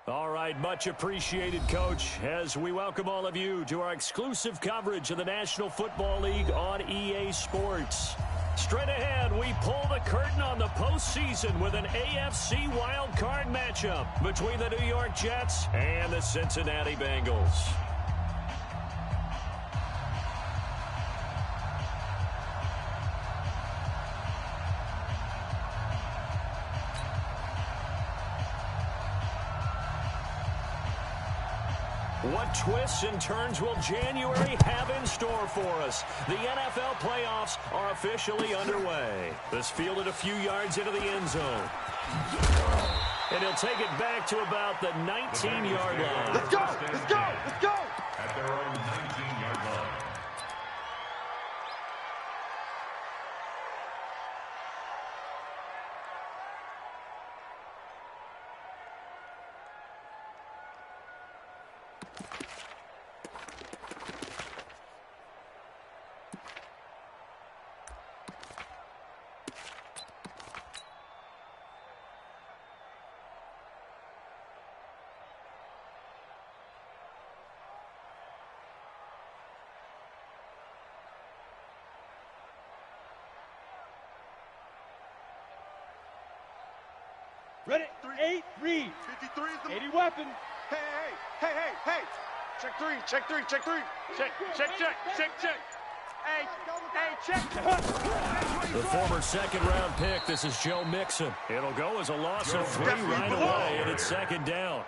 All right, much appreciated, Coach, as we welcome all of you to our exclusive coverage of the National Football League on EA Sports. Straight ahead, we pull the curtain on the postseason with an AFC wildcard matchup between the New York Jets and the Cincinnati Bengals. What twists and turns will January have in store for us? The NFL playoffs are officially underway. This fielded a few yards into the end zone. And he'll take it back to about the 19-yard line. Let's go! Let's go! Let's go! At their own 19-yard line. Ready? 8, read. 53 is the 80 weapon. Hey. Check three. Check. Hey, check. The former second-round pick, this is Joe Mixon. It'll go as a loss of 3 right away, and it's second down.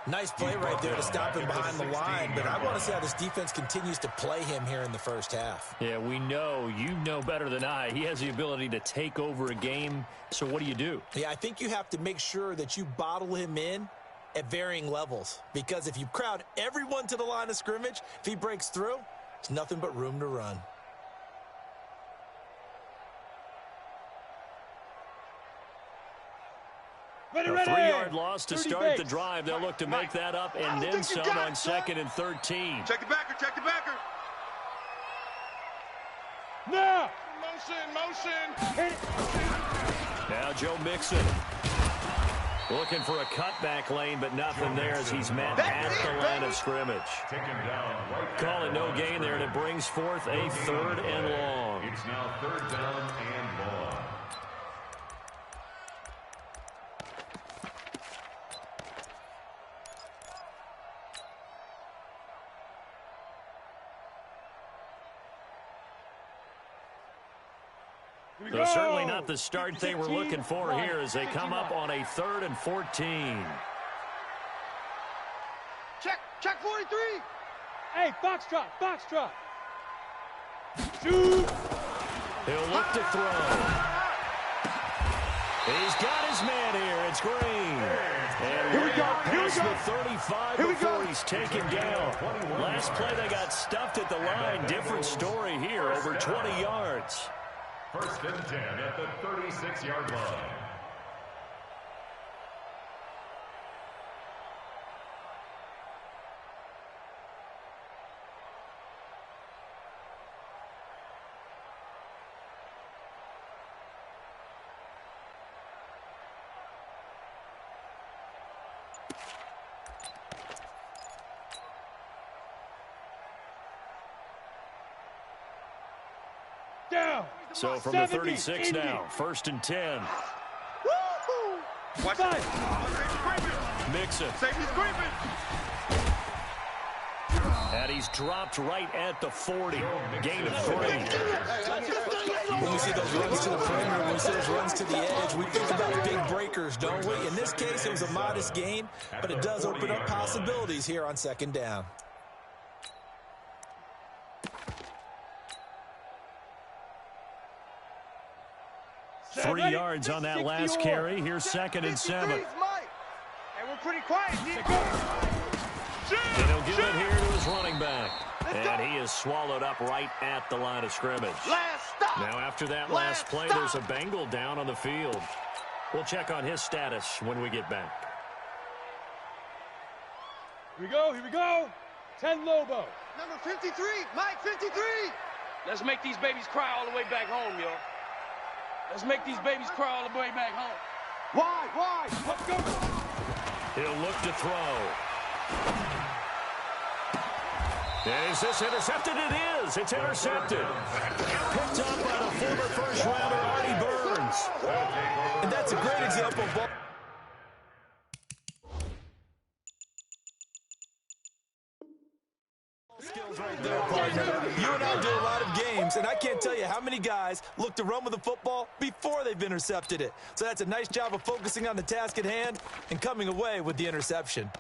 Nice play right there to stop him behind the line, but I want to see how this defense continues to play him here in the first half. Yeah, we know. You know better than I. He has the ability to take over a game, so what do? Yeah, I think you have to make sure that you bottle him in at varying levels, because if you crowd everyone to the line of scrimmage, if he breaks through, it's nothing but room to run. A 3-yard loss to start the drive. They'll look to make that up and then some on 2nd and 13. Check the backer. Now. Motion. Now Joe Mixon looking for a cutback lane, but nothing there as he's met at the line of scrimmage. Taken down right. Call it no gain there, and it brings forth a 3rd and long. It's now 3rd down and long. So certainly not the start they were looking for here as they come up on a 3rd and 14. Check 43. Hey, foxtrot. Shoot. He'll look to throw. He's got his man here. It's Green. And Here we go. past the 35 before he's taken down. Last play they got stuffed at the line. Different story here, over 20 yards. 1st and 10 at the 36-yard line. Down. So from the 36 now, 1st and 10. Watch Mixon. Safety screaming. And he's dropped right at the 40. Gain of 3. When we see those runs to the perimeter, when we see those runs to the edge, we think about big breakers, don't we? In this case, it was a modest gain, but it does open up possibilities here on 2nd down. Three yards on that last carry. Here's 2nd and 7. Hey, we're pretty quiet. And he'll give it here to his running back. And he is swallowed up right at the line of scrimmage. Last stop. Now after that last play, there's a Bengal down on the field. We'll check on his status when we get back. Here we go. 10 Lobo. Number 53, Mike 53. Let's make these babies cry all the way back home, yo. Let's make these babies cry all the way back home. Why? Let's go. He'll look to throw. Is this intercepted? It is. It's intercepted. Picked up by the former first-rounder, Artie Burns. And that's a great example of ball. Skills right there, partner. You and I do a lot of games, and I can't tell you how many guys look to run with the football before they've intercepted it. So that's a nice job of focusing on the task at hand and coming away with the interception.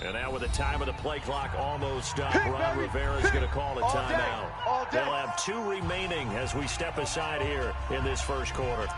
And now with the time of the play clock almost up, Ron Rivera is going to call a timeout. They'll have 2 remaining as we step aside here in this first quarter.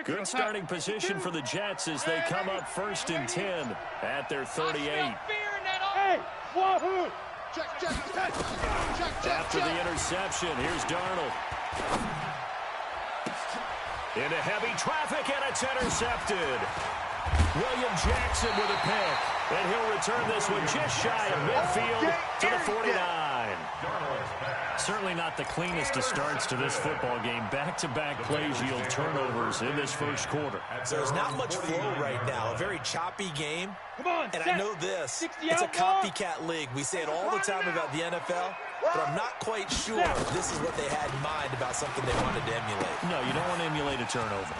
Good starting position for the Jets as they come up 1st and 10 at their 38. Hey, Wahoo! After the interception, here's Darnold. Into heavy traffic, and it's intercepted. William Jackson with a pick. And he'll return this one just shy of midfield to the 49. Certainly not the cleanest of starts to this football game. Back-to-back plays yield turnovers in this first quarter. So there's not much flow right now. A very choppy game. Come on, and I know this. It's a copycat league. We say it all the time about the NFL, but I'm not quite sure this is what they had in mind about something they wanted to emulate. No, you don't want to emulate a turnover.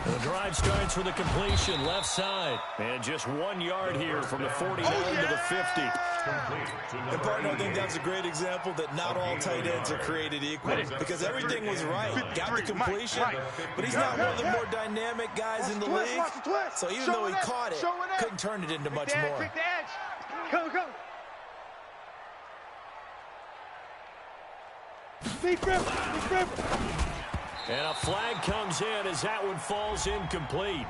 The drive starts with a completion left side. And just 1 yard here from the 49 to the 50. And partner, I think that's a great example that not all tight ends are created equal. Because everything was right. Got the completion, but he's not one of the more dynamic guys in the league. So even though he caught it, couldn't turn it into much more. Come. Big rip. And a flag comes in as that one falls incomplete.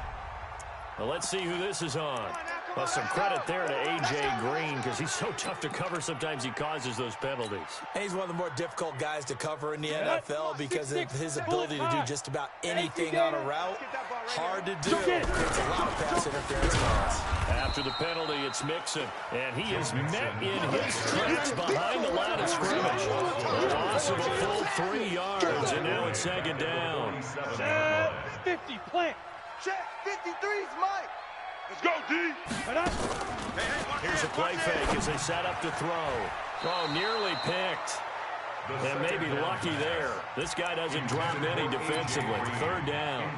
Well, let's see who this is on. Well, some credit there to A.J. Green because he's so tough to cover. Sometimes he causes those penalties. And he's one of the more difficult guys to cover in the NFL because of his ability to do just about anything on a route. Hard to do. It's a lot of pass interference calls. After the penalty, it's Mixon, and he is met in his tracks behind the line of scrimmage. A loss of a full 3 yards, and now it's 2nd down. 50, plant. Check, 53's Mike. Let's go, D. Here's a play fake as they set up to throw. Oh, nearly picked. And maybe lucky there. This guy doesn't drop many defensively. 3rd down.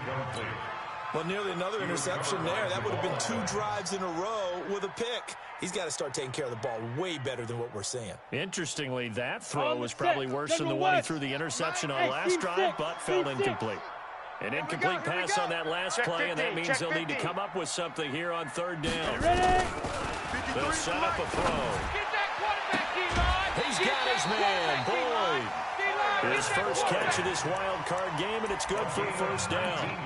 Well, nearly another interception there. That would have been 2 drives in a row with a pick. He's got to start taking care of the ball way better than what we're seeing. Interestingly, that throw was probably worse than the one he threw the interception on last drive, but fell incomplete. An incomplete pass on that last play, and that means they'll need to come up with something here on 3rd down. They'll set up a throw. He's got his man, Boyd. His first catch of this wild card game, and it's good for a 1st down.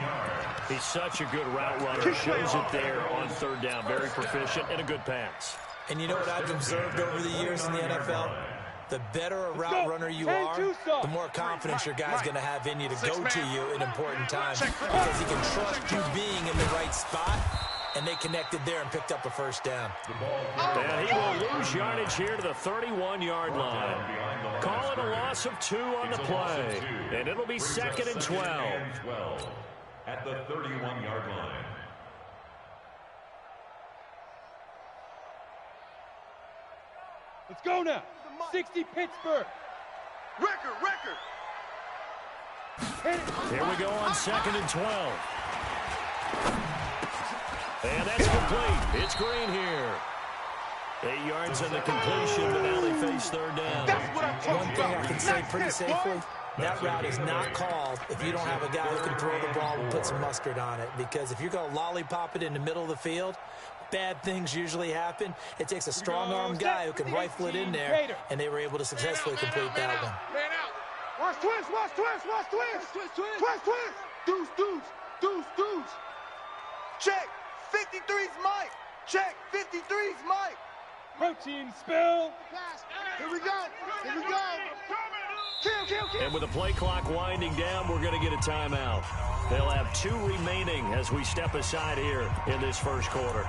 He's such a good route runner. Shows it there on 3rd down. Very proficient and a good pass. And you know what I've observed over the years in the NFL? The better a route runner you are, the more confidence your guy's going to have in you to go to you in important times because he can trust you being in the right spot, and they connected there and picked up a 1st down. And he will lose yardage here to the 31-yard line. Calling a loss of 2 on the play, and it'll be 2nd and 12. At the 31-yard line. Let's go now. 60 Pittsburgh. Record. Here we go on 2nd and 12. And that's complete. It's Green here. 8 yards on the completion, but now they face third down. One thing I can say pretty safely, that route is not called if you don't have a guy who can throw the ball and put some mustard on it. Because if you're going to lollipop it in the middle of the field, bad things usually happen. It takes a strong-arm guy who can rifle it in there, and they were able to successfully complete that one. Man out. Watch twist, watch twist, watch twist. Twist, twist. Deuce, deuce, deuce, deuce. Check. 53's Mike. Check. 53's Mike. Protein spill. Here we go. Here we go. Kill. And with the play clock winding down, we're going to get a timeout. They'll have 2 remaining as we step aside here in this first quarter.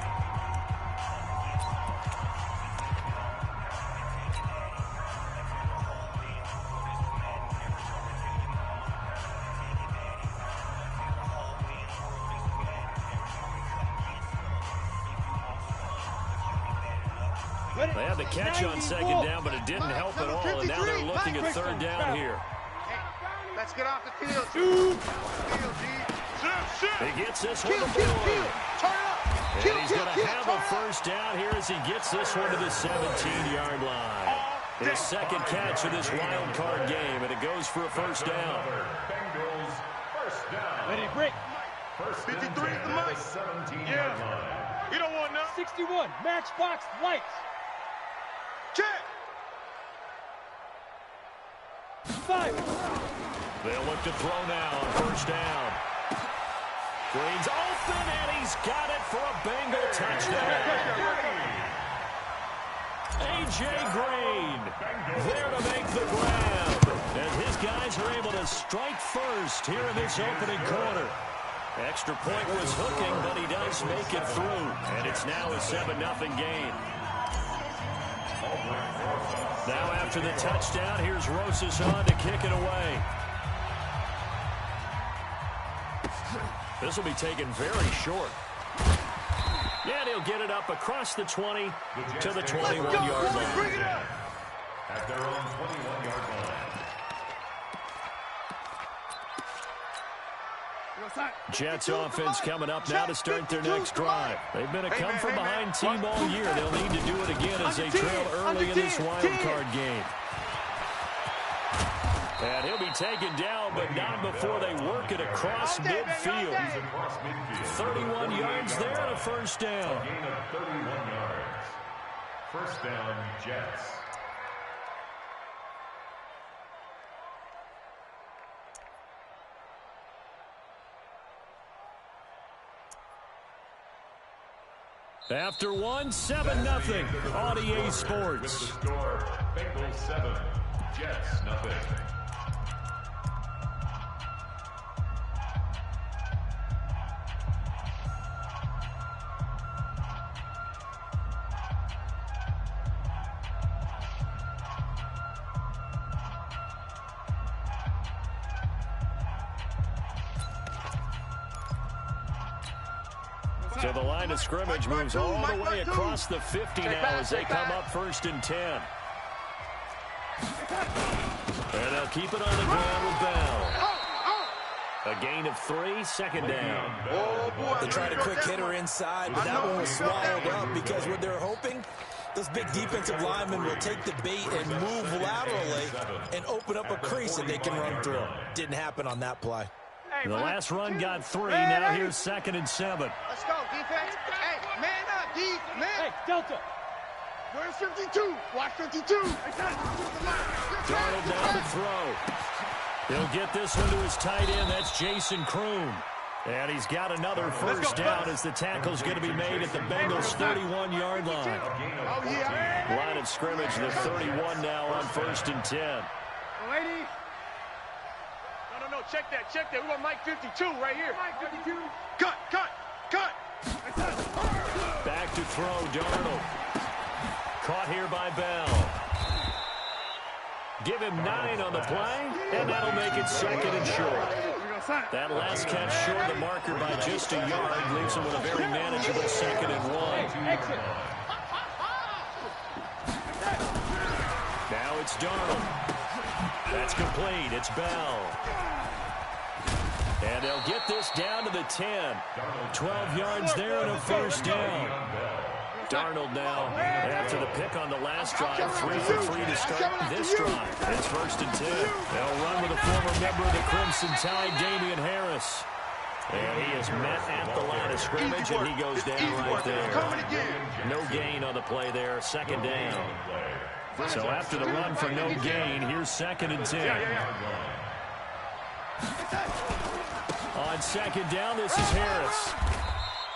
They had the catch on second down, but it didn't help at all, and now they're looking at third down here. Let's get off the field. Field, G. He gets this one to Kill. Boyd. Turn up. And he's going to have a first down here as he gets this one to the 17-yard line. His second catch of this wild card game, and it goes for a first down. Bengals first down. Let it break. First 53 and 10 is the mic. 17-yard line. You don't want none. 61. Matchbox lights. Check. 5. They'll look to throw now on first down. Green's open, and he's got it for a Bengal touchdown. A.J. Green there to make the grab. And his guys are able to strike first here in this opening quarter. Extra point was hooking, but he does make it through. And it's now a 7-0 game. Now after the touchdown, here's Rosas on to kick it away. This will be taken very short. Yeah, he'll get it up across the 20 to the 21-yard line. Bring it up. At their own 21-yard line. Jets offense coming up now to start their next drive. They've been a come-from-behind team all year. They'll need to do it again as they trail early in this wild card game. And he'll be taken down, but not before they work it across midfield. 31 yards there and a first down. A gain of 31 yards. First down, Jets. After one, 7-0 on EA Sports. With the score, Bengals 7, Jets 0. So the line of scrimmage moves all the way across the 50 now as they come up first and 10. And they'll keep it on the ground with Bell. A gain of 3, second down. They tried a quick hitter inside, but that one was swallowed up because what they're hoping, those big defensive linemen will take the bait and move laterally and open up a crease that they can run through. Didn't happen on that play. The last run got 3. Now here's 2nd and 7. Let's go, defense. Hey, man up, D. Man. Hey, Delta. Where's 52? Watch 52. Darnold down to throw. He'll get this one to his tight end. That's Jason Kroon. And he's got another first down as the tackle's going to be made at the Bengals' 31-yard line. Oh, yeah. Line of scrimmage, the 31 now on 1st and 10. Lady. No, check that. We want Mike 52 right here. Mike 52. Cut. Back to throw, Darnold. Caught here by Bell. Give him 9 on the play, and that'll make it 2nd and short. That last catch short of the marker by just a yard leaves him with a very manageable 2nd and 1. Exit. Now it's Darnold. That's complete. It's Bell. And they'll get this down to the 10. 12 yards there and a first down. Darnold now, after the pick on the last drive, 3 for 3 to start this drive. It's 1st and 10. They'll run with a former member of the Crimson Tide, Damian Harris. And he is met at the line of scrimmage, and he goes down right there. No gain on the play there, 2nd down. So after the run for no gain, here's 2nd and 10. On 2nd down, this is Harris.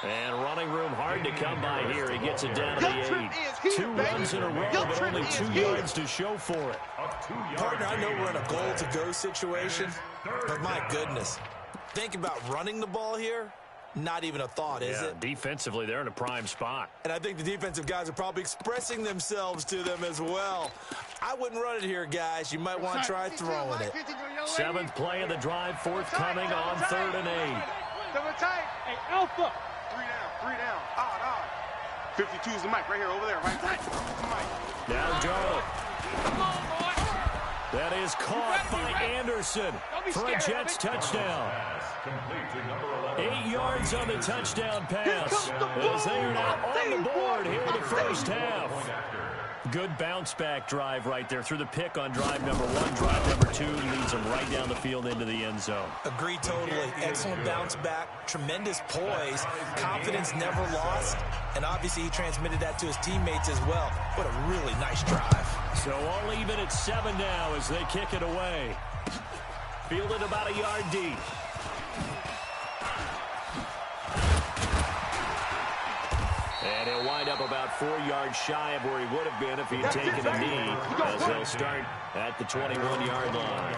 And running room hard to come by here. He gets it down to the 8. 2 runs in a row, but only 2 yards to show for it. Partner, I know we're in a goal-to-go situation, but my goodness. Think about running the ball here. Not even a thought, is it? Defensively, they're in a prime spot. And I think the defensive guys are probably expressing themselves to them as well. I wouldn't run it here, guys. You might want to try throwing it. 7th play of the drive, forthcoming on 3rd and 8. Hey, Alpha. 3 down. Odd. 52's the mic right here, over there, right? Now Darnold. That is caught by Anderson for a Jets touchdown. 8 yards on the touchdown pass. As they are now on the board here in the first half. Good bounce-back drive right there through the pick on drive number 1. Drive number 2 leads them right down the field into the end zone. Agree totally. Excellent bounce-back, tremendous poise, confidence never lost, and obviously he transmitted that to his teammates as well. What a really nice drive. So all even at 7 now as they kick it away. Fielded about a yard deep. And he'll wind up about 4 yards shy of where he would have been if he had taken a knee, as they'll start at the 21-yard line.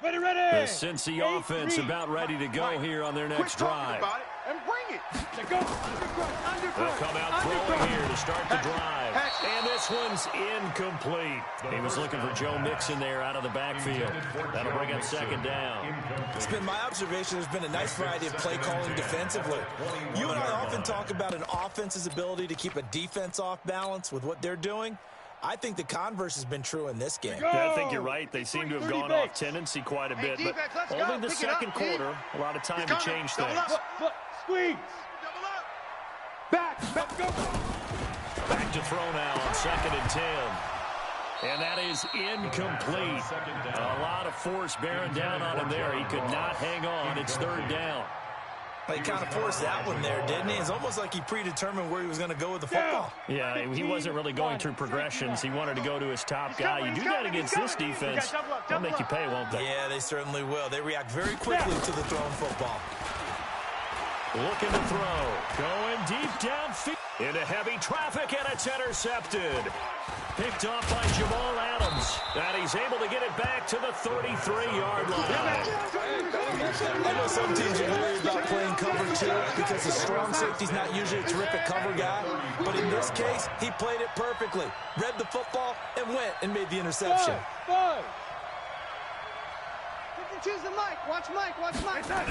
Ready. The Cincy offense about ready to go here on their next drive. And bring it. They'll come out throwing here to start the drive. And this one's incomplete. He was looking for Joe Mixon there out of the backfield. That'll bring up 2nd down. It's been my observation there's been a nice variety of play calling defensively. You and I often talk about an offense's ability to keep a defense off balance with what they're doing. I think the converse has been true in this game. Yeah, I think you're right. They seem to have gone off tendency quite a bit, but only the 2nd quarter. A lot of time to change things. Look, squeeze. Back, go. Back to throw now on 2nd and 10. And that is incomplete. A lot of force bearing down on him there. He could not hang on. It's 3rd down. He kind of forced that one there, didn't he? It's almost like he predetermined where he was going to go with the football. Yeah, he wasn't really going through progressions. He wanted to go to his top guy. You do that against this defense, they'll make you pay, won't they? Yeah, they certainly will. They react very quickly to the thrown football. Looking to throw. Going deep downfield. Into heavy traffic, and it's intercepted. Picked off by Jamal Adams. And he's able to get it back to the 33-yard line. I know some teams are worried about playing cover 2 because the strong safety's not usually a terrific cover guy. But in this case, he played it perfectly. Read the football and went and made the interception. Five. Choose the mic. Watch Mike. Darnold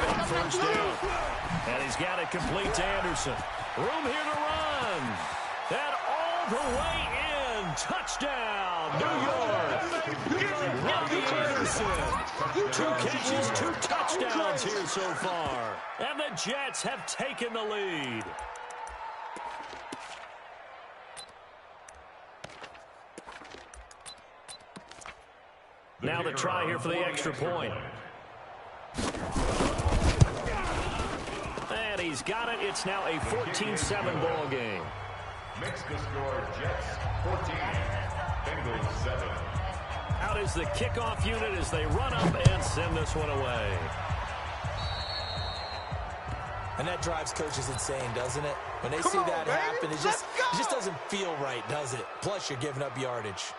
on 1st down. And he's got it complete to Anderson. Room here to run. That all the way in. Touchdown, New York. Robbie Anderson. 2 catches, 2 touchdowns here so far. And the Jets have taken the lead. Now the try here for the extra point. And he's got it. It's now a 14-7 ball game. Makes the score Jets 14, Bengals 7. Out is the kickoff unit as they run up and send this one away. And that drives coaches insane, doesn't it? When they see that happen, it just doesn't feel right, does it? Plus, you're giving up yardage.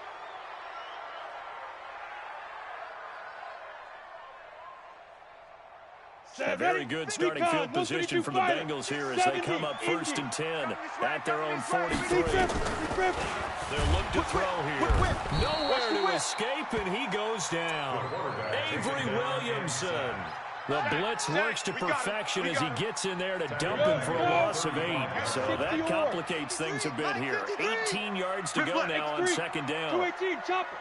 A very good starting field position for the Bengals here as they come up 1st and 10 at their own 43. They'll look to throw here. Nowhere to escape, and he goes down. Avery Williamson. The blitz works to perfection as he gets in there to dump him for a loss of 8. So that complicates things a bit here. 18 yards to go now on 2nd down. 218, chopper.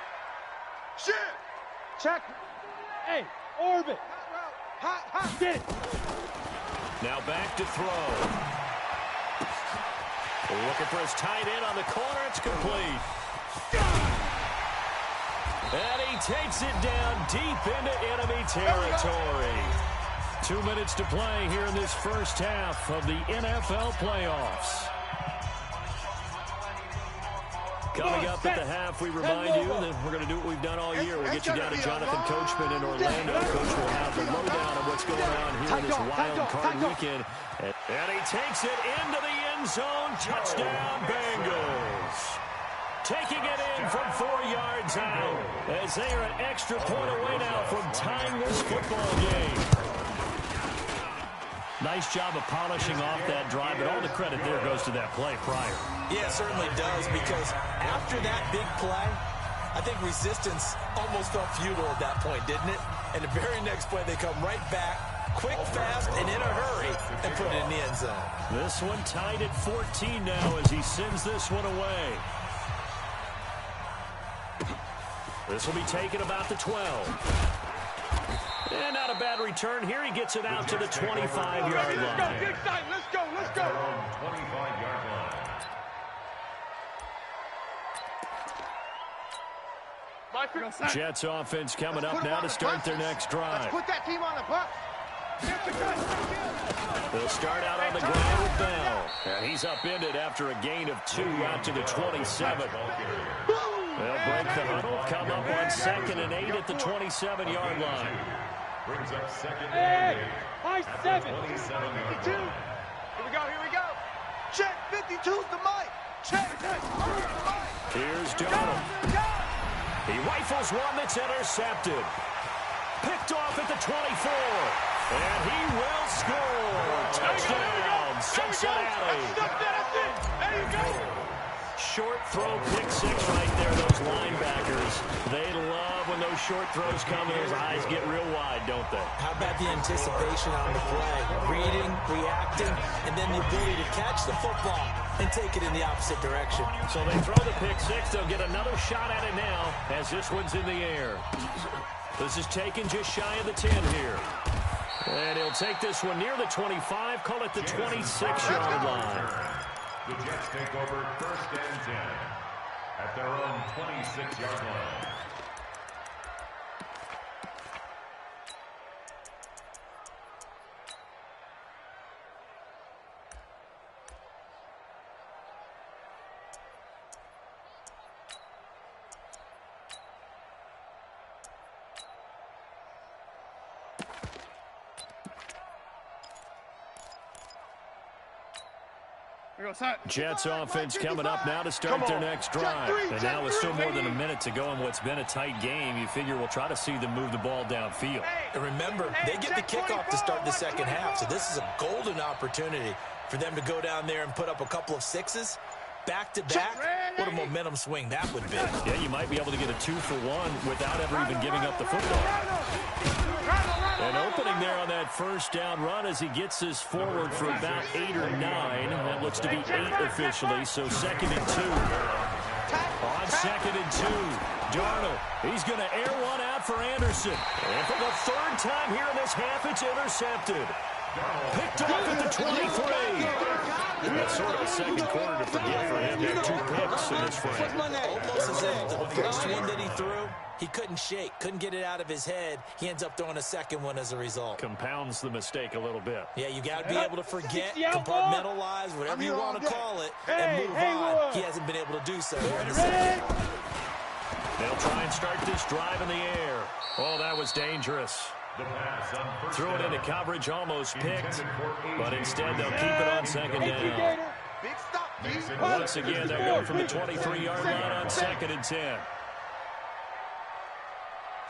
Shit. Check. Hey, orbit. Hot, get it. Now back to throw. Looking for his tight end on the corner. It's complete. And he takes it down deep into enemy territory. 2 minutes to play here in this first half of the NFL playoffs. Coming up at the half, we remind you that we're going to do what we've done all year. We'll get you down to Jonathan Coachman in Orlando. Coach will have the lowdown of what's going on here in this wild card weekend. And he takes it into the end zone. Touchdown, Bengals. Taking it in from 4 yards out as they are an extra point away now from tying this football game. Nice job of polishing off that drive, but all the credit there goes to that play prior. Yeah, it certainly does, because after that big play, I think resistance almost felt futile at that point, didn't it? And the very next play, they come right back, quick, fast, and in a hurry, and put it in the end zone. This one tied at 14 now as he sends this one away. This will be taken about the 12. And not a bad return here. He gets it out to the 25-yard line. Let's go. 25-yard line. Jets offense coming up now to start their next drive. Let's put that team on the bus. They'll start out on the ground with Bell. And he's upended after a gain of 2 out to the 27. They'll break the huddle, come up on 2nd and 8 at the 27-yard line. Brings up 2nd Hey, and 8. high 7. 27-yard line. Here we go. Check, 52's the mic. Check. Here's Darnold. He rifles one that's intercepted. Picked off at the 24. And he will score. Touchdown, Cincinnati. There you go. Short throw, pick 6 right there, those linebackers. They love when those short throws come and those eyes get real wide, don't they? How about the anticipation on the play? Reading, reacting, and then the ability to catch the football and take it in the opposite direction. So they throw the pick 6. They'll get another shot at it now as this one's in the air. This is taken just shy of the 10 here. And he'll take this one near the 25, call it the 26-yard line. The Jets take over 1st and 10 at their own 26-yard line. Jets offense coming up now to start their next drive. And now with still more than a minute to go in what's been a tight game, you figure we'll try to see them move the ball downfield. And remember, they get the kickoff to start the second half, so this is a golden opportunity for them to go down there and put up a couple of 6s. Back-to-back, what a momentum swing that would be. Yeah, you might be able to get a 2-for-1 without ever even giving up the football. An opening there on that first down run as he gets this forward for about 8 or 9. That looks to be 8 officially, so 2nd and 2. On 2nd and 2, Darnold. He's going to air one out for Anderson. And for the 3rd time here in this half, it's intercepted. Picked off at the 23. That's sort of a second quarter to forget for him. He had 2 picks in this frame. Almost as if the first one that he threw, he couldn't shake, couldn't get it out of his head. He ends up throwing a second one as a result. Compounds the mistake a little bit. Yeah, you got to be able to forget, compartmentalize, whatever you want to call it, and move on. He hasn't been able to do so here in the second. They'll try and start this drive in the air. Oh, that was dangerous. Threw it into coverage, almost picked, but instead they'll keep it on second down. Big stop. Once again, they'll go from the 23-yard line on 2nd and 10.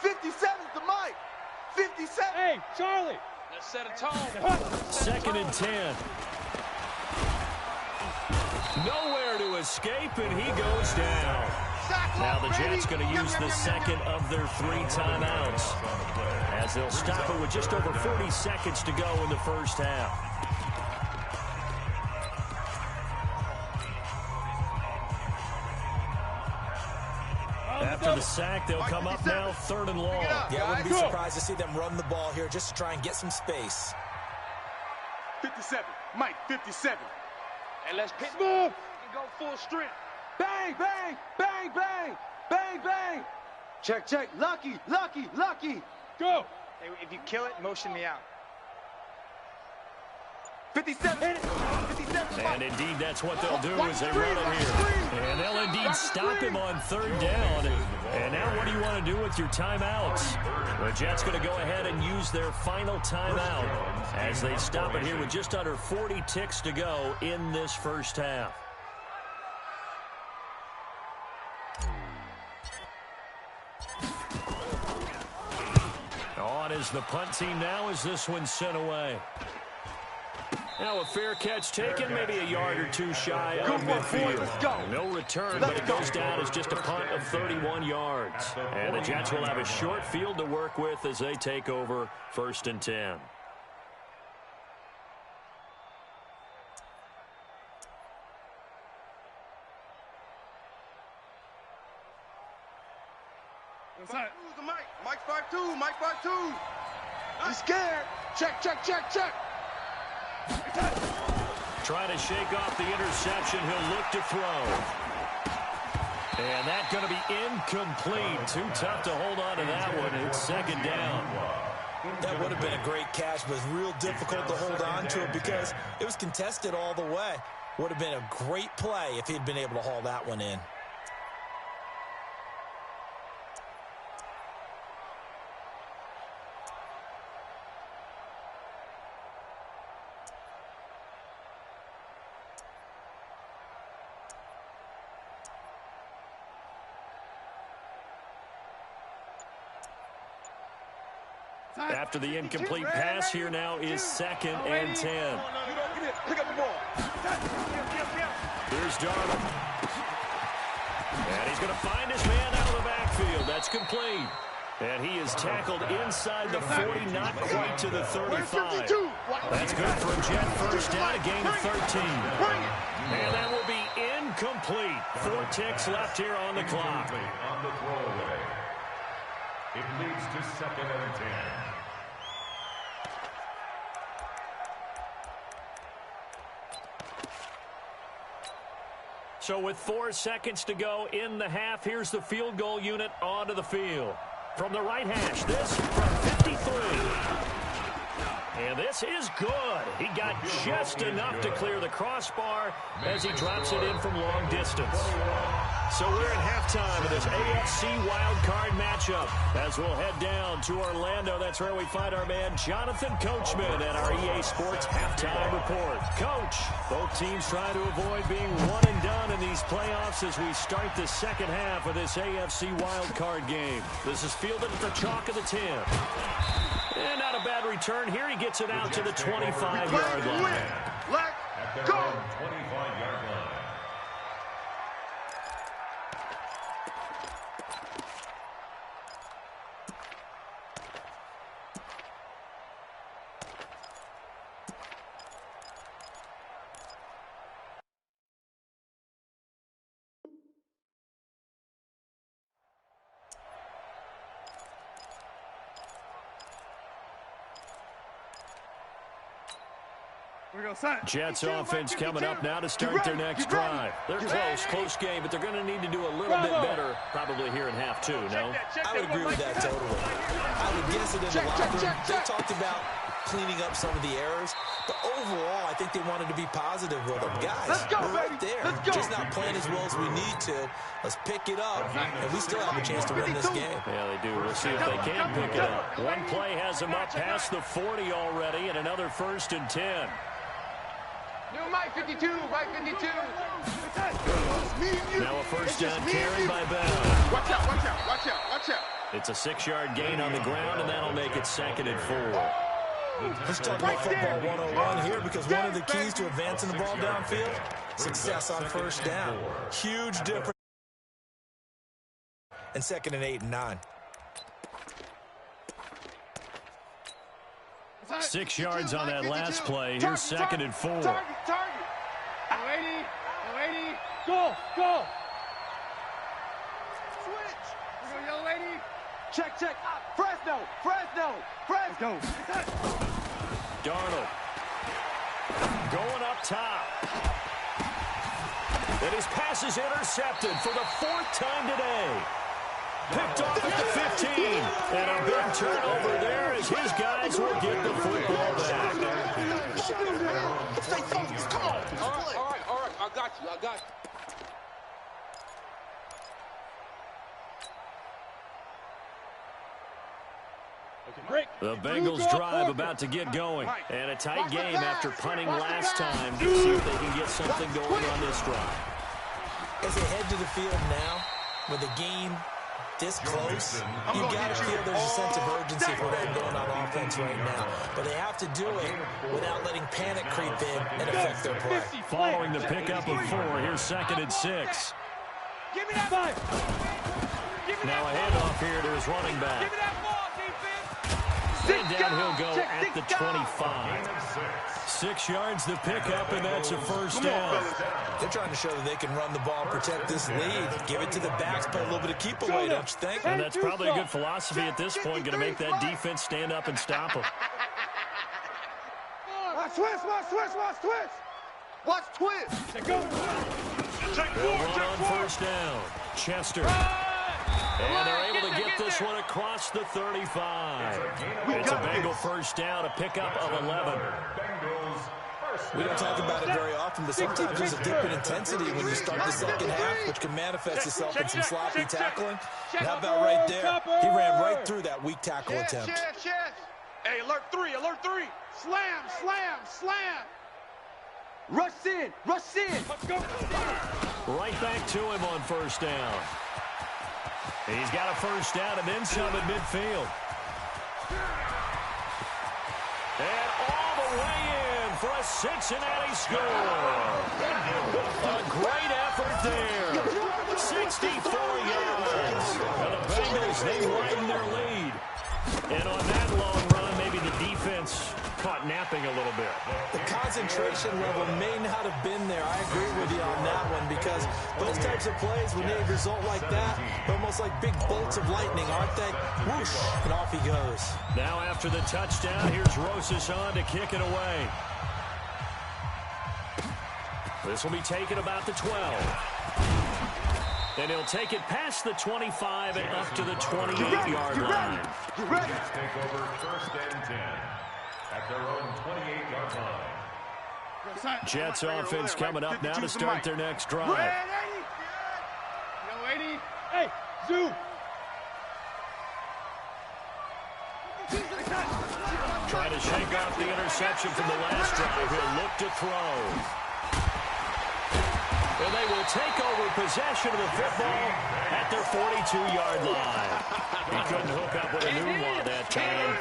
57's the mic. 57. Hey, Charlie. Let's set a tone. 2nd and 10. Nowhere to escape, and he goes down. Now the Jets going to use the second of their 3 timeouts, as they'll stop it with just over 40 seconds to go in the first half. After the sack, they'll come up now 3rd and long. Yeah, I wouldn't be surprised to see them run the ball here just to try and get some space. 57. Mike, 57. And let's pit Move. and go full strength. Bang, bang, bang, bang, bang, bang. Check, check. Lucky, lucky, lucky. Go. Hey, if you kill it, motion me out. 57. 57. And indeed, that's what they'll do as they run it here. And they'll indeed stop him on 3rd down. And now what do you want to do with your timeouts? The Jets going to go ahead and use their final timeout as they stop it here with just under 40 ticks to go in this first half. On is the punt team now as this one's sent away. Now a fair catch taken, maybe a yard or 2 shy of midfield. No return, but it goes down as just a punt of 31 yards. And the Jets will have a short field to work with as they take over 1st and 10. Who's the mic? Mike 5-2, Mike 5-2. He's scared. Check, check, check, check. Trying to shake off the interception. He'll look to throw. And that's going to be incomplete. Too tough to hold on to that one. It's 2nd down. That would have been a great catch, but it's real difficult to hold on to it because it was contested all the way. Would have been a great play if he'd been able to haul that one in. After the incomplete pass, here now is 2nd and 10. Pick up the ball. Here's Darnold. And he's going to find his man out of the backfield. That's complete. And he is tackled inside the 40, not quite to the 35. That's good for a Jet first down, a gain of 13. And that will be incomplete. 4 ticks left here on the clock. On the throwaway. It leads to 2nd and 10. So with 4 seconds to go in the half, here's the field goal unit onto the field. From the right hash, this from 53. And this is good. He got just enough to clear the crossbar as he drops it in from long distance. So we're at halftime of this AFC wildcard matchup as we'll head down to Orlando. That's where we find our man Jonathan Coachman at our EA Sports Halftime Report. Coach, both teams trying to avoid being one and done in these playoffs as we start the second half of this AFC wildcard game. This is fielded at the chalk of the 10. And not a bad return here. He gets it out to the 25-yard line. Let's go! 25-yard line. Jets offense coming up now to start their next drive. They're close game, but they're going to need to do a little bit better probably here in half 2, no? I would agree with that totally. I would guess it in the locker room. They talked about cleaning up some of the errors. But overall, I think they wanted to be positive with them. Guys, we're right there. Just not playing as well as we need to. Let's pick it up, and we still have a chance to win this game. Yeah, they do. We'll see if they can pick it up. One play has them up past the 40 already, and another 1st and 10. New Mike 52, Mike 52. Now a first down carry by Bell. Watch out, watch out, watch out, watch out. It's a 6-yard gain on the ground, and that'll make it 2nd and 4. Let's talk about football 101 here, because one of the keys to advancing the ball downfield, success on first down. Huge difference. And 2nd and 8 and 9. 6 yards on that last play. Here's 2nd and 4. Target. 080, 080. Go. Switch. We're going to yellow lady. Check. Fresno. Go. Darnold going up top. And his pass is intercepted for the 4th time today. Picked off at the 15. And a big turnover there as his guys will get the football back. Stay focused. Come on. All right. I got you. The Bengals drive about to get going. And a tight game after punting last time to see if they can get something going on this drive. As they head to the field now, with the game this close, you've got to feel there's a sense of urgency for them going on offense right now. But they have to do it without letting panic creep in and affect their play. Following the pickup of 4, here's 2nd and 6. Give me that 5. Now a handoff here to his running back. Give me that ball, defense. And down he'll go at the 25. 6 yards the pickup, and that's a first down. They're trying to show that they can run the ball, protect this lead, give it to the backs, play a little bit of keep away, don't you think? And that's probably a good philosophy at this point, going to make that defense stand up and stop them. Watch twist. They'll run on first down. Chester. And they're able to get this one across the 35. It's a Bengal first down, a pickup of 11. We don't talk about it very often, but sometimes there's a dip in intensity when you start the second half, which can manifest itself in some sloppy tackling. And how about right there? He ran right through that weak tackle attempt. Hey, alert 3. Slam. Rush in. Let's go. Right back to him on first down. He's got a first down and then some at midfield. And all the way in for a Cincinnati score. A great effort there. 64 yards. And the Bengals, they widen their lead. And on that long run, maybe the defense caught napping a little bit. The concentration level may not have been there. I agree with you on that one, because those types of plays, when they result like that, they're almost like big bolts of lightning, aren't they? Whoosh, and off he goes. Now after the touchdown, here's Rosas on to kick it away. This will be taken about the 12. And he'll take it past the 25 and up to the 28-yard line. Take over 1st and 10 at their own 28-yard line. Jets offense coming up now to start their next drive. Hey, Zoo. Trying to shake off the interception from the last drive. He'll look to throw. And they will take over possession of the football at their 42-yard line. He couldn't hook up with a new one that time.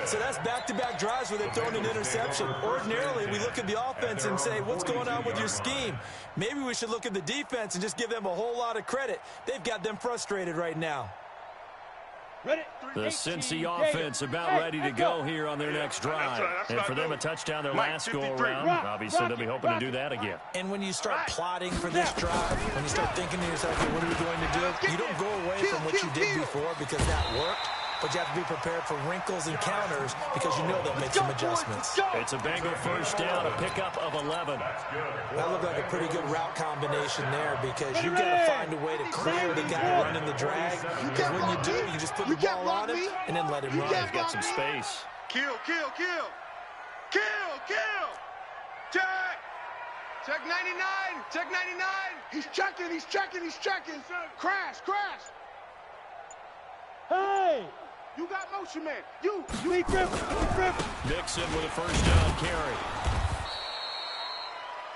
So that's back-to-back drives where they've thrown an interception. Ordinarily, we look at the offense and say, what's going on with your scheme? Maybe we should look at the defense and just give them a whole lot of credit. They've got them frustrated right now. The Cincy offense about ready to go here on their next drive. And for them, a touchdown their last go-around. Obviously, they'll be hoping to do that again. And when you start plotting for this drive, when you start thinking to yourself, okay, what are we going to do? You don't go away from what you did before because that worked. But you have to be prepared for wrinkles and counters because you know they'll make some adjustments. It's a Bengal first down, a pickup of 11. That looked like a pretty good route combination there because you've got to find a way to clear the guy running the drag. Because when you do, you just put the ball on him and then let him run. He's got some space. Kill, kill, kill. Kill, kill. Check. Check 99. Check 99. He's checking, he's checking, he's checking. Crash, crash. Hey! You got motion, man. You need grip, grip. Nixon with a first down carry.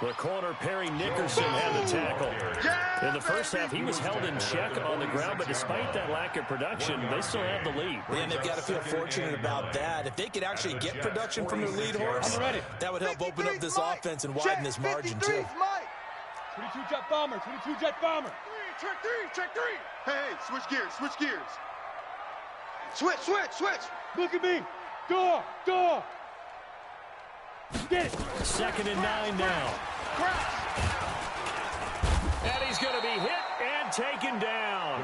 The corner, Perry Nickerson, had the tackle. In the first half, he was held in check on the ground, but despite that lack of production, they still have the lead. And they've got to feel fortunate about that. If they could actually get production from their lead horse, that would help open up this offense and widen this margin, too. 22 jet bomber, 22 jet bomber. Check three, check three. Hey, switch gears, switch gears. Switch, switch, switch. Look at me. Door, door. Get it. 2nd and 9 now. And he's going to be hit and taken down.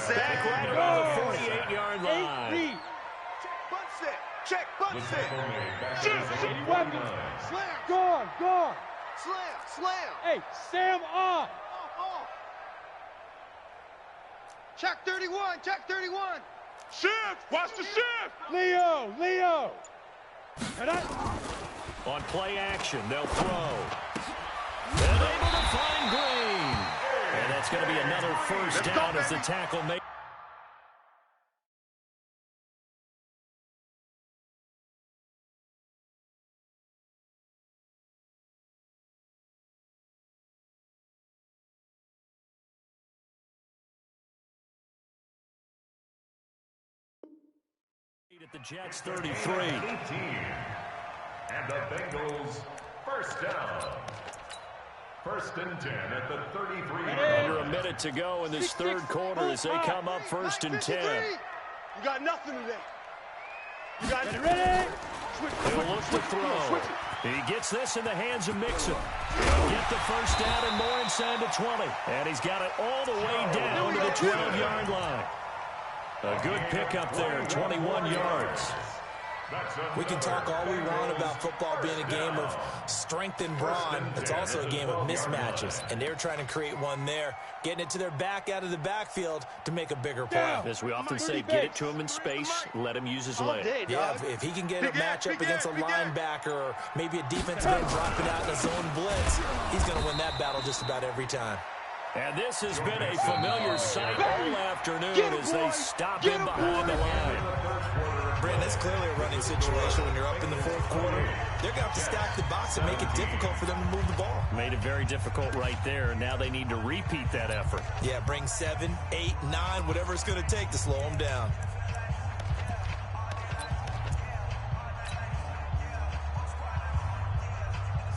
Back right around the 48-yard line. Check, butt set. Check, butt set. Shoot, weapons. Slam. Guard, guard. Slam, slam. Hey, Sam off. Off. Check 31, check 31. Shift. Watch the shift. Leo, Leo. On play action, they'll throw. And able to find Green. And that's going to be another first down as the tackle makes. At the Jets 33. And the Bengals first down. 1st and 10 at the 33. Under a minute to go in this third quarter as they come up 1st and 10. You got nothing today. You got it Ready? He'll look to throw. He gets this in the hands of Mixon. He'll get the first down and more inside the 20. And he's got it all the way down to the 12-yard line. A good pickup there, 21 yards. We can talk all we want about football being a game of strength and brawn. It's also a game of mismatches, and they're trying to create one there, getting it to their back out of the backfield to make a bigger play. As we often say, get it to him in space, let him use his leg. Yeah, if he can get a matchup against a linebacker or maybe a defensive end dropping out in a zone blitz, he's going to win that battle just about every time. And this has been a familiar sight all afternoon as they stop him behind the line. Brandon, that's clearly a running situation when you're up in the fourth quarter. They're going to have to stack the box and make it difficult for them to move the ball. Made it very difficult right there, and now they need to repeat that effort. Yeah, bring 7, 8, 9, whatever it's going to take to slow them down.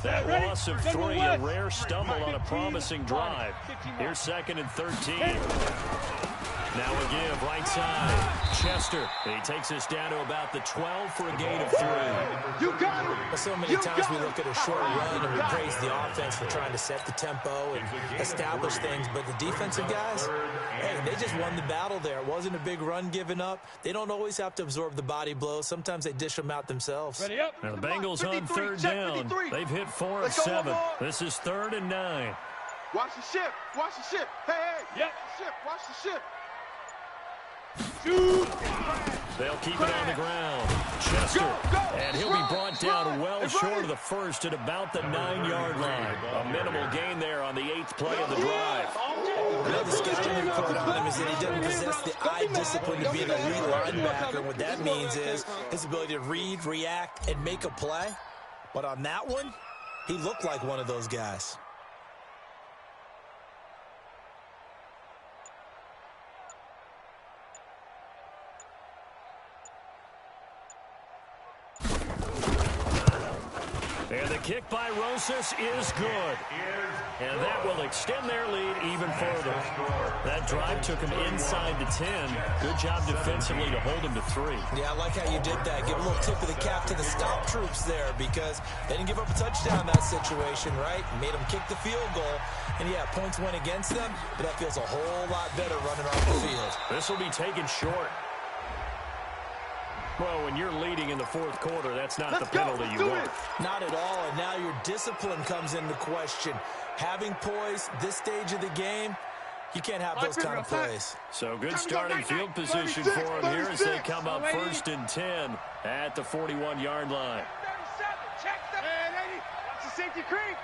That loss of 3, a rare stumble on a promising drive. Here's 2nd and 13. Now a give, right side. Chester, he takes us down to about the 12 for a gain of 3. You got it. Well, so many times we look at a short run and we praise the offense for trying to set the tempo and establish things, but the defensive guys, hey, they just won the battle there. It wasn't a big run given up. They don't always have to absorb the body blows. Sometimes they dish them out themselves. Ready up. Now the Bengals on 3rd down. They've hit 4 of 7. This is 3rd and 9. Watch the ship. Watch the ship. Hey, hey. Yep. Ship. Watch the ship. Shoot. They'll keep it on the ground. Chester, and he'll be brought down well short of the first at about the 9-yard line. A minimal gain there on the 8th play of the drive. Another scouting report on him is that he doesn't possess the eye discipline to be an elite linebacker. What that means is his ability to read, react, and make a play. But on that one, he looked like one of those guys. And the kick by Rosas is good. And that will extend their lead even further. That drive took them inside the 10. Good job defensively to hold them to 3. Yeah, I like how you did that. Give a little tip of the cap to the stop troops there because they didn't give up a touchdown in that situation, right? Made them kick the field goal. And, yeah, points went against them, but that feels a whole lot better running off the field. This will be taken short. Well, when you're leading in the fourth quarter, that's not the penalty you want. Not at all, and now your discipline comes into question. Having poise this stage of the game, You can't have those kind of plays. So good starting field position for them here as they come up 1st and 10 at the 41-yard line. 37, check the man, 80. Watch the safety creep.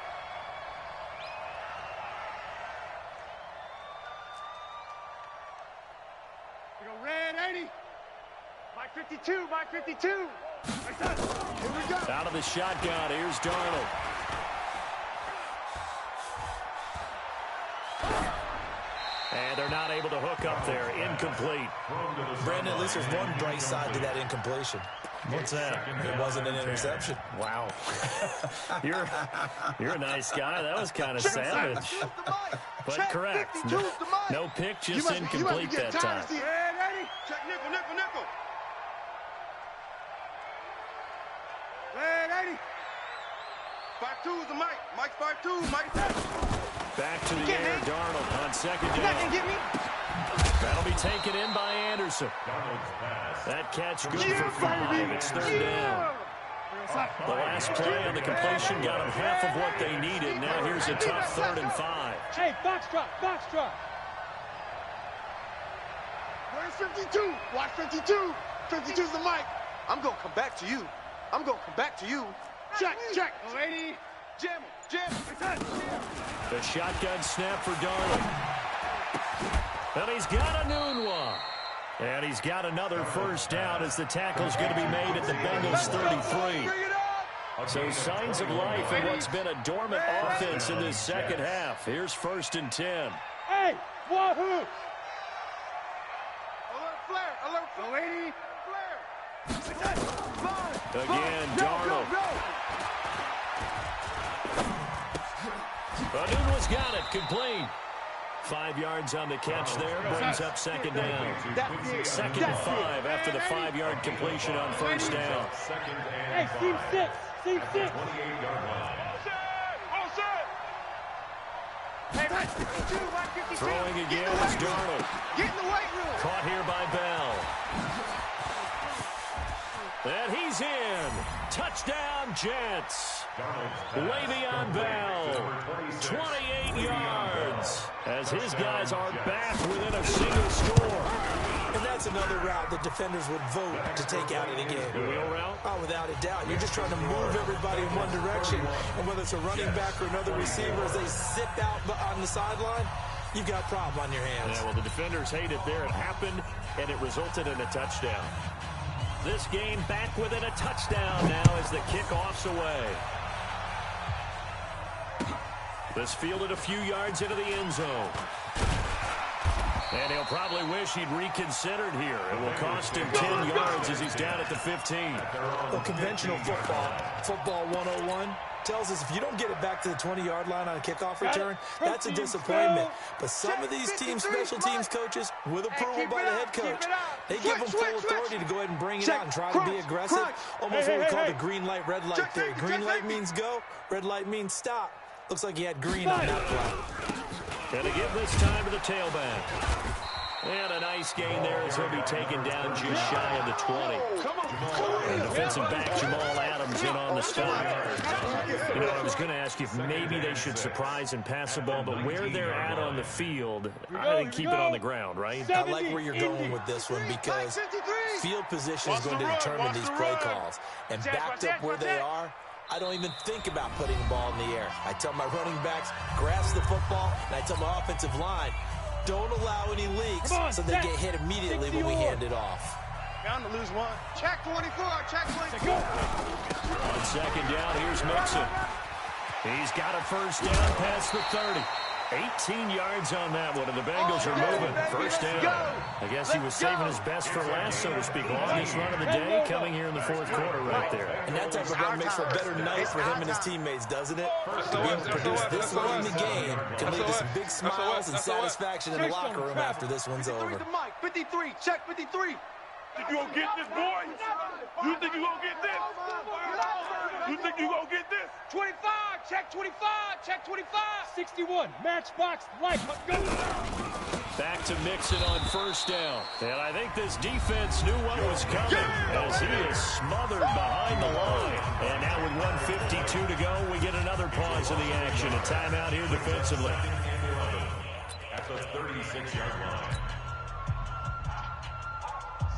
We go red 80. Mike 52, Mike 52. Here we go. Out of the shotgun, here's Darnold. And they're not able to hook up there. Incomplete. Brandon, at least there's one bright side to that incompletion. What's that? It wasn't an interception. Wow. You're a nice guy. That was kind of savage. But correct. No pick, just incomplete that time. Check nickel, nickel, nickel. Red 80. 5-2 is the Mike. Mike 5-2. Mike. Back to the air, Darnold on 2nd down. That'll be taken in by Anderson. That catch good for 5. It's 3rd down. The last play on the completion got them half of what they needed. Now here's a tough 3rd and 5. Hey, box drop, box drop. Where's 52? Watch 52. 52's the Mike. I'm going to come back to you. I'm going to come back to you. Check, check. 80. Jam him, jam him. The shotgun snap for Darnold. And he's got a noon one. And he's got another 1st down as the tackle's going to be made at the Bengals 33. So signs of life in what's been a dormant offense in this 2nd half. Here's 1st and 10. Hey, Wahoo! Alert flare, alert flare. 80. Flare. Again, Darnold. Anunua's got it, complete. 5 yards on the catch there, brings up 2nd down. 2nd and 5 after the 5-yard completion on 1st down. Hey, team 6, team 6. Throwing again is Darnold. Get in the weight room. Caught here by Bell. And he's in. Touchdown, Jets. Le'Veon Bell, 28 yards, as his guys are back within a single score. And that's another route that defenders would vote to take out of the game. The wheel route? Oh, without a doubt. You're just trying to move everybody in one direction. And whether it's a running back or another receiver, as they zip out on the sideline, you've got a problem on your hands. Yeah, well, the defenders hate it there. It happened, and it resulted in a touchdown. This game back within a touchdown now as the kickoff's away. This fielded a few yards into the end zone. And he'll probably wish he'd reconsidered here. It will cost him 10 yards as he's down at the 15. Well, conventional football 101, tells us if you don't get it back to the 20-yard line on a kickoff return, that's a disappointment. But some of these special teams coaches, with approval by the head coach, they give them full authority to go ahead and bring it out and try to be aggressive. Almost what we call the green light, red light theory. Green light means go, red light means stop. Looks like he had green on that play. And to give this time to the tailback. And a nice gain there as he'll be taken down just shy of the 20. And defensive back Jamal Adams in on the stop. You know, I was going to ask you if maybe they should surprise and pass the ball, but where they're at on the field, I think keep it on the ground, right? I like where you're going with this one because field position is going to determine these play calls. And backed up where they are, I don't even think about putting the ball in the air. I tell my running backs, grasp the football, and I tell my offensive line, don't allow any leaks so they get hit immediately when we hand it off. Bound to lose one. Check 24, check 24. On 2nd down, here's Mixon. He's got a 1st down past the 30. 18 yards on that one, and the Bengals are moving. 1st down. I guess he was saving his best for last, so to speak. Longest run of the day coming here in the 4th quarter right there. And that type of run makes for a better night for him and his teammates, doesn't it? To be able to produce this late in the game can lead to some big smiles and satisfaction in the locker room after this one's over. 53, check 53. Think you gonna get this, boy? You think you gonna get this? You think you gonna get this? 25, check 25, check 25. 61, matchbox, light, go. Back to Mixon on 1st down. And I think this defense knew what was coming as he is smothered behind the line. And now with 1:52 to go, we get another pause in the action. A timeout here defensively. at the 36-yard line.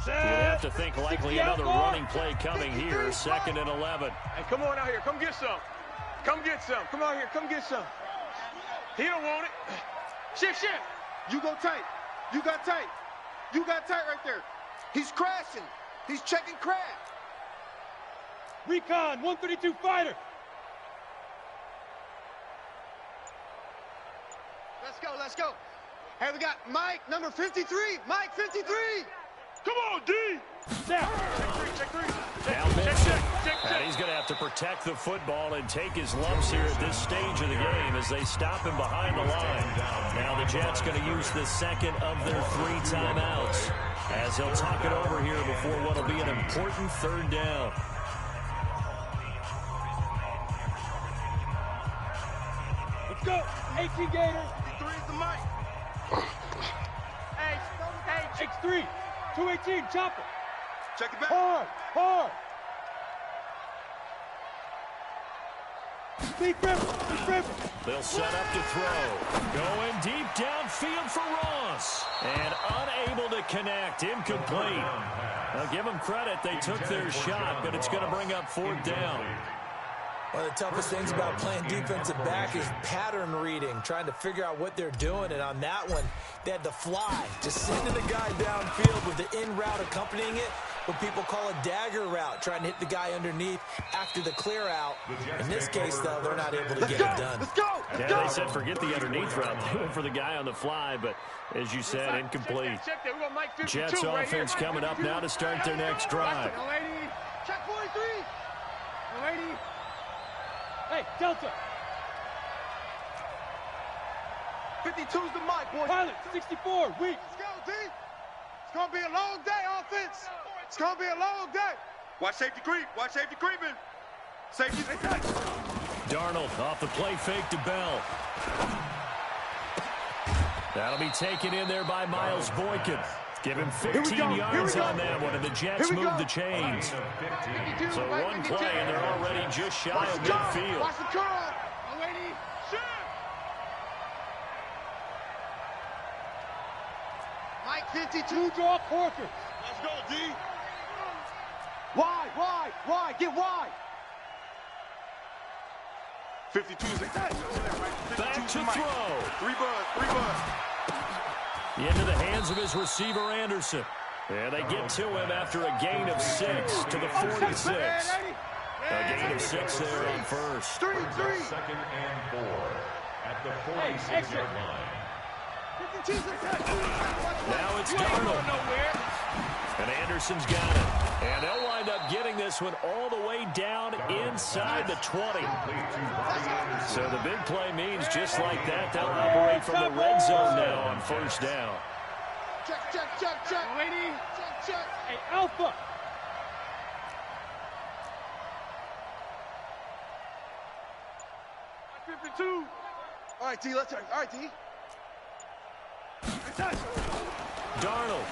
You have to think likely another running play coming here. 2nd and 11. Hey, come on out here. Come get some. Come get some. Come out here. Come get some. He don't want it. Shift. You go tight. You got tight. You got tight right there. He's crashing. He's checking crash. Recon, 132 fighter. Let's go. Hey, we got Mike, number 53. Mike, 53. Come on, D. Snap. Check three. Now Mixon. And he's going to have to protect the football and take his lumps here at this stage of the game as they stop him behind the line. Now the Jets going to use the second of their 3 timeouts as he'll talk it over here before what will be an important 3rd down. Let's go. 18 Gators. 53 is the mic. Hey, X3. 218. Chopper. Check it back. Hard. Big rip. They'll set up to throw. Going deep downfield for Ross. And unable to connect. Incomplete. Now give them credit. They took their shot, but it's going to bring up 4th down. One of the toughest things about playing defensive back is pattern reading, trying to figure out what they're doing. And on that one, they had to fly, just sending the guy downfield with the in route accompanying it, what people call a dagger route, trying to hit the guy underneath after the clear out. In this case, though, they're not able to get it done. Let's go. Yeah, they said forget the underneath route. They went for the guy on the fly, but as you said, incomplete. Check that. We're going to Mike 52 Jets right offense here. coming up now to start their next drive. Young lady. Check 43. Young lady. Hey, Delta. 52's the mic, boy. Pilot, 64. Weak. Let's go, D. It's going to be a long day, offense. It's going to be a long day. Watch safety creep. Watch safety creeping. Safety's Darnold off the play fake to Bell. That'll be taken in there by Miles Boykin. Give him 15 yards on that one, and the Jets move the chains. So one play, and they're already just shy of midfield. Watch the curl. Young lady. Shoot. Mike 52. Draw Corker. Let's go, D. Wide. Get wide. 52's attached. Back to throw. 3 buzz. Into the hands of his receiver, Anderson. And they get to him after a gain of 6 to the 46. A gain of 6 there on first. 3. 2nd and 4 at the 46-yard line. 52's attached. Now it's Darnold. And Anderson's got it. And they'll wind up getting this one all the way down inside the 20. So the big play means just like that, they'll operate from the red zone now on 1st down. Check. Lady. Check. Hey, Alpha. Mike 52. All right, D, let's turn. All right, D. Darnold.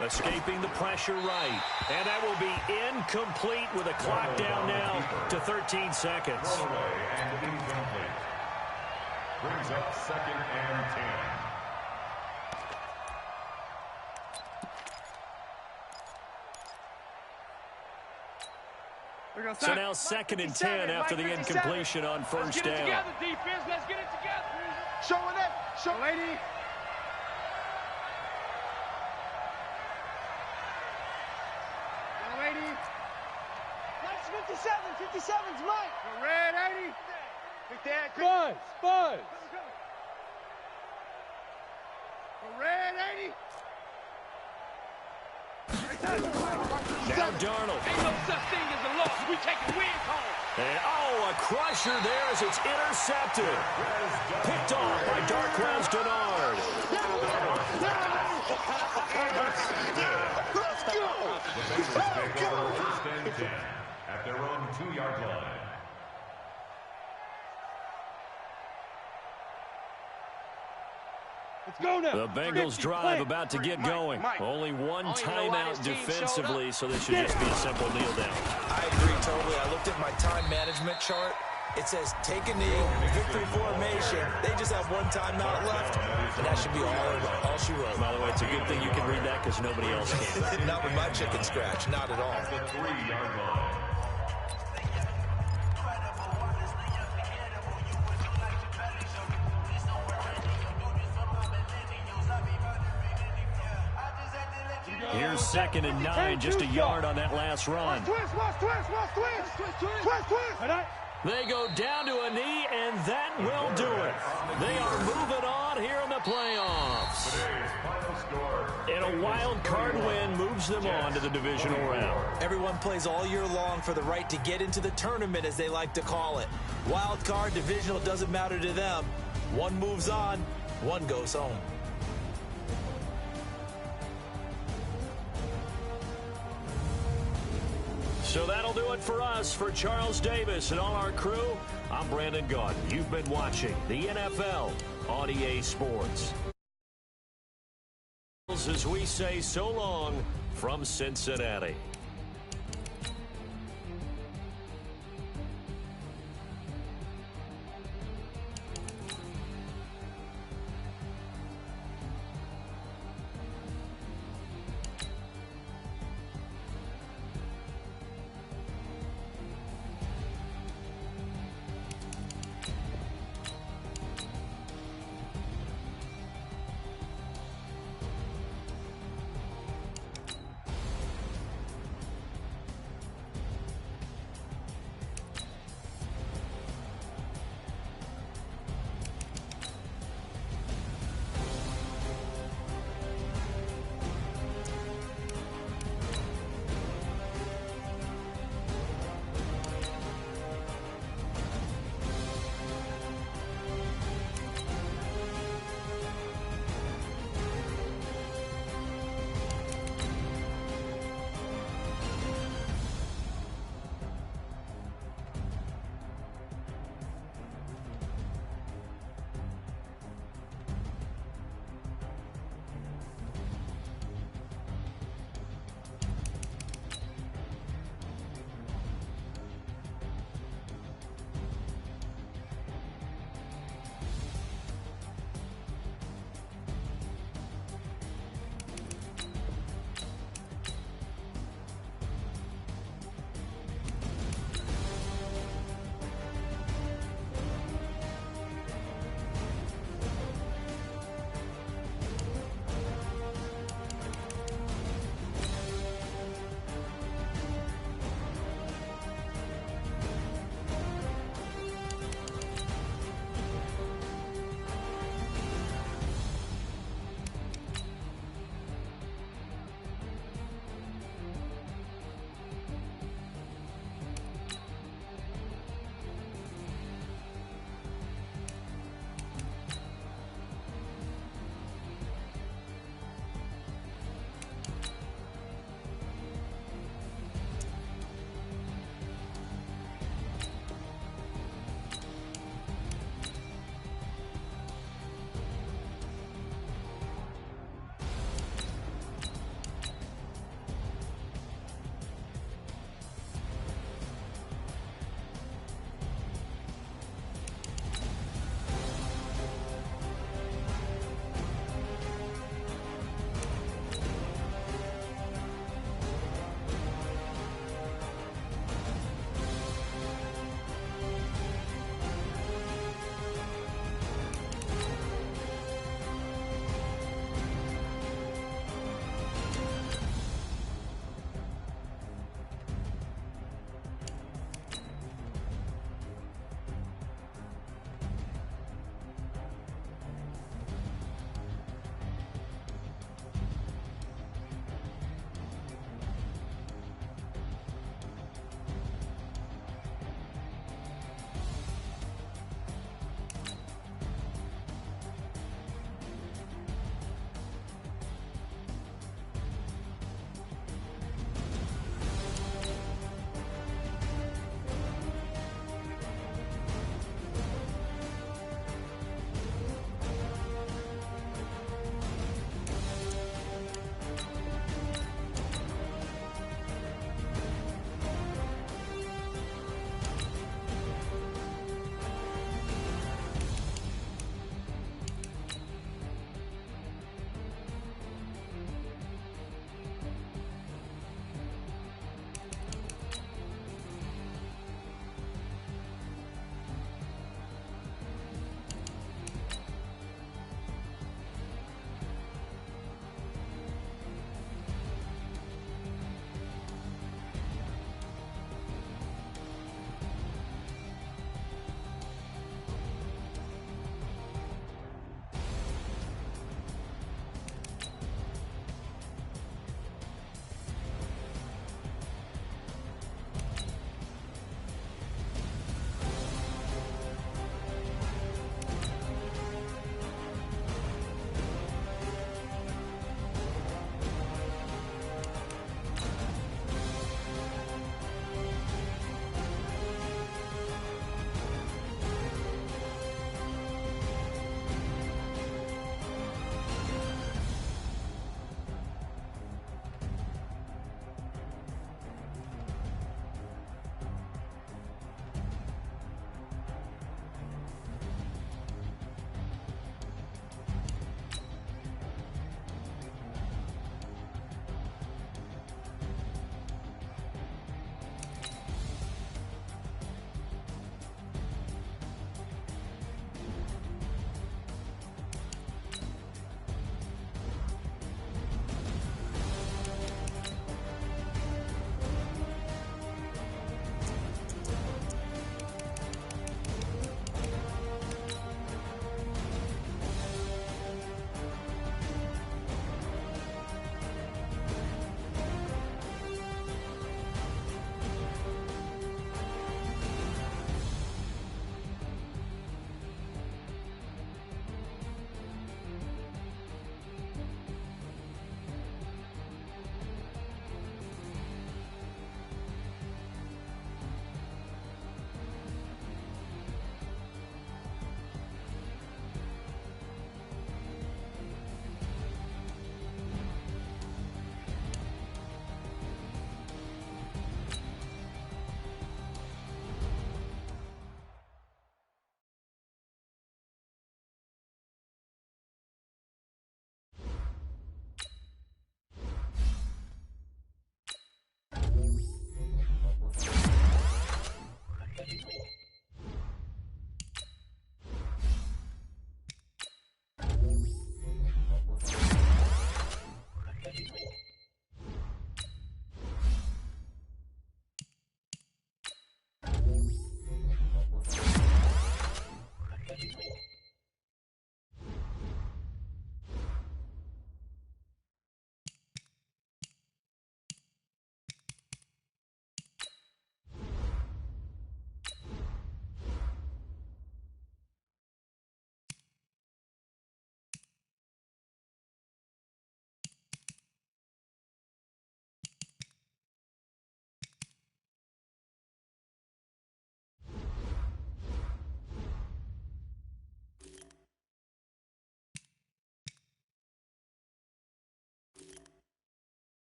Escaping the pressure right. And that will be incomplete with a clock down now to 13 seconds. And incomplete. Brings up 2nd and 10. So now 2nd and 10 after the incompletion on 1st down. Together, defense. Let's get it together. Showing it. Show Lady. Young lady. Mike's 57's Mike. The red 80. Big Dad. Buzz. The red 80. Now Darnold. Ain't no such thing as a loss. We taking wins home. And a crusher there as it's intercepted. Picked off by Darqueze Dennard. Let's go. The Bengals take over 1st and 10 at their own 2-yard line. Let's go now. The Bengals drive about to get going. Only one timeout defensively, so this should just be a simple kneel down. I agree totally. I looked at my time management chart. It says, take a knee, victory formation. They just have one timeout left, and that should be all she wrote. By the way, it's a good thing you can read that because nobody else can. Not with my chicken scratch, not at all. At the 3-yard line. Here's 2nd and 9, just a yard on that last run. Twist. They go down to a knee, and that will do it. They are moving on here in the playoffs. Today's final score. And a wild card win moves them on to the divisional round. Everyone plays all year long for the right to get into the tournament, as they like to call it. Wild card, divisional, doesn't matter to them. One moves on, one goes home. So that'll do it for us. For Charles Davis and all our crew, I'm Brandon Gaudin. You've been watching the NFL on EA Sports. As we say so long from Cincinnati.